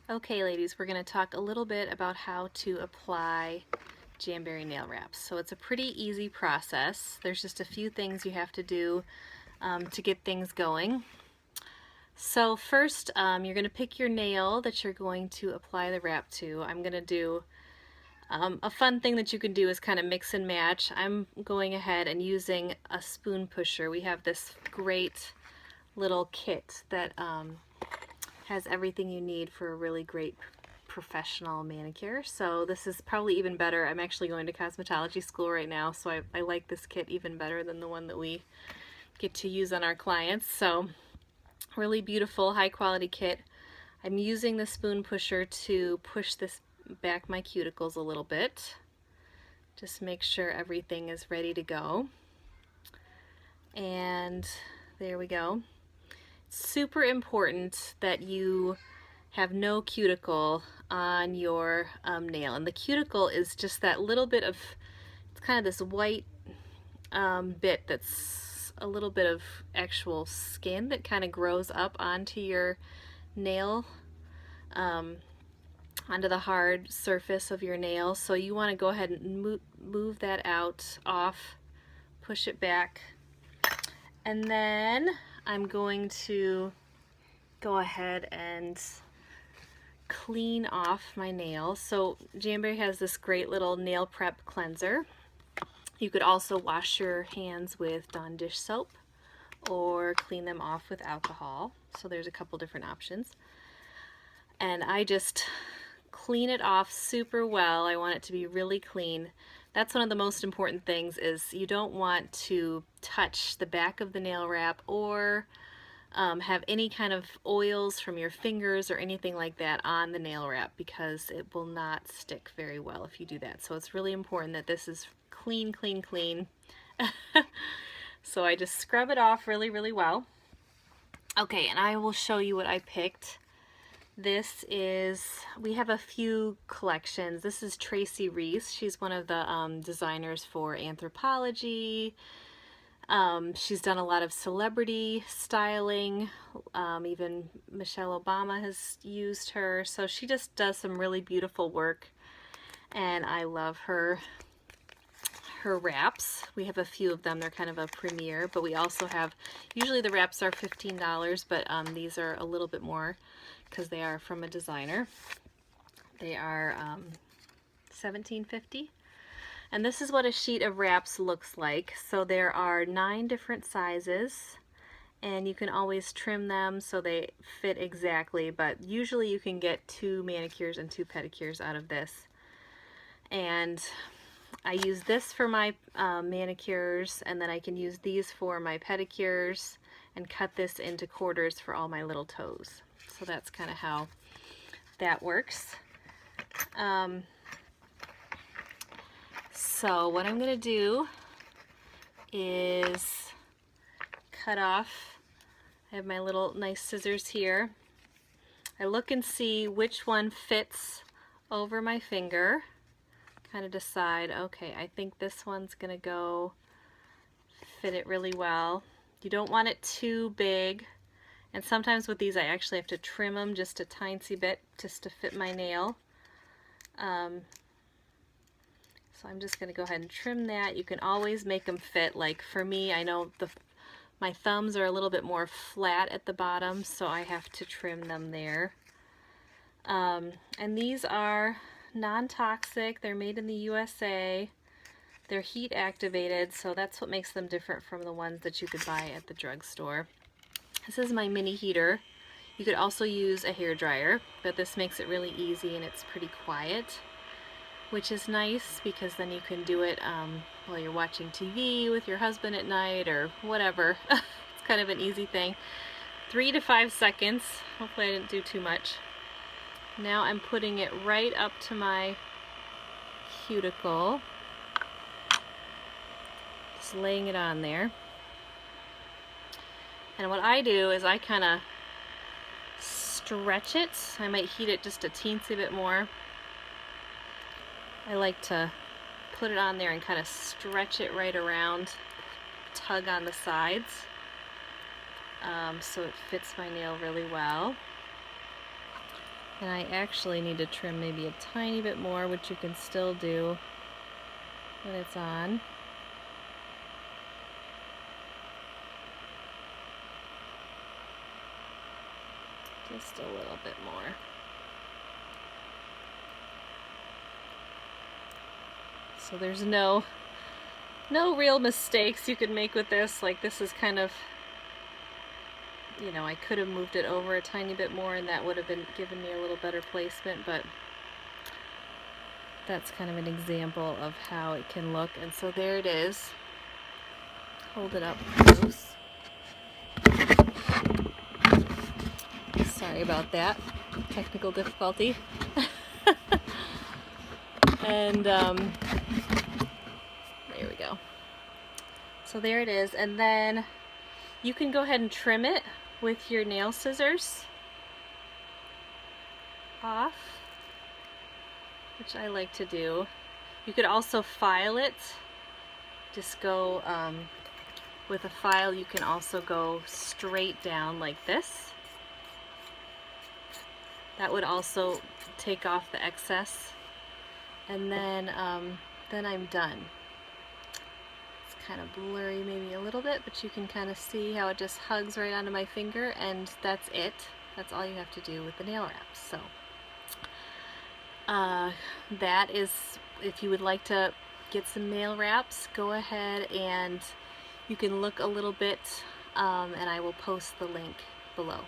Okay, ladies, we're going to talk a little bit about how to apply Jamberry nail wraps. So it's a pretty easy process. There's just a few things you have to do to get things going. So first, you're going to pick your nail that you're going to apply the wrap to. I'm going to do a fun thing that you can do is kind of mix and match. I'm going ahead and using a spoon pusher. We have this great little kit that has everything you need for a really great professional manicure. So this is probably even better. I'm actually going to cosmetology school right now, so I like this kit even better than the one that we get to use on our clients. So really beautiful, high quality kit. I'm using the spoon pusher to push this back my cuticles a little bit. Just make sure everything is ready to go. And there we go. Super important that you have no cuticle on your nail, and the cuticle is just that little bit of, it's kind of this white bit that's a little bit of actual skin that kind of grows up onto your nail, onto the hard surface of your nail. So you want to go ahead and move that out, off, push it back, and then I'm going to go ahead and clean off my nails. So Jamberry has this great little nail prep cleanser. You could also wash your hands with Dawn dish soap or clean them off with alcohol. So there's a couple different options. And I just clean it off super well. I want it to be really clean. That's one of the most important things, is you don't want to touch the back of the nail wrap or have any kind of oils from your fingers or anything like that on the nail wrap, because it will not stick very well if you do that. So it's really important that this is clean, clean, clean. So I just scrub it off really, really well. Okay, and I will show you what I picked. This is, we have a few collections. This is Tracy Reese. She's one of the designers for Anthropologie. She's done a lot of celebrity styling. Even Michelle Obama has used her. So she just does some really beautiful work, and I love her wraps. We have a few of them. They're kind of a premiere, but we also have, usually the wraps are $15, but these are a little bit more because they are from a designer. They are $17.50. And this is what a sheet of wraps looks like. So there are 9 different sizes, and you can always trim them so they fit exactly, but usually you can get 2 manicures and 2 pedicures out of this. And I use this for my manicures, and then I can use these for my pedicures and cut this into quarters for all my little toes. So that's kind of how that works. So what I'm going to do is cut off. I have my little nice scissors here. I look and see which one fits over my finger. Kind of decide, okay, I think this one's going to go fit it really well. You don't want it too big. And sometimes with these I actually have to trim them just a tiny bit just to fit my nail. So I'm just going to go ahead and trim that. You can always make them fit. Like for me, I know my thumbs are a little bit more flat at the bottom, so I have to trim them there. And these are non-toxic. They're made in the USA. They're heat activated, so that's what makes them different from the ones that you could buy at the drugstore. This is my mini heater. You could also use a hair dryer, but this makes it really easy and it's pretty quiet, which is nice because then you can do it while you're watching TV with your husband at night or whatever. It's kind of an easy thing. 3 to 5 seconds. Hopefully I didn't do too much. Now I'm putting it right up to my cuticle. Just laying it on there. And what I do is I kind of stretch it. I might heat it just a teensy bit more. I like to put it on there and kind of stretch it right around, tug on the sides, so it fits my nail really well. And I actually need to trim maybe a tiny bit more, which you can still do when it's on. Just a little bit more. So there's no real mistakes you can make with this. Like, this is kind of, you know, I could have moved it over a tiny bit more and that would have been given me a little better placement, but that's kind of an example of how it can look. And so there it is. Hold it up close. Sorry about that. Technical difficulty. And there we go. So there it is. And then you can go ahead and trim it with your nail scissors off, which I like to do. You could also file it. Just go with a file, you can also go straight down like this. That would also take off the excess. And then I'm done. It's kind of blurry maybe a little bit, but you can kind of see how it just hugs right onto my finger, and that's it. That's all you have to do with the nail wraps. So that is, if you would like to get some nail wraps, go ahead and you can look a little bit, and I will post the link below.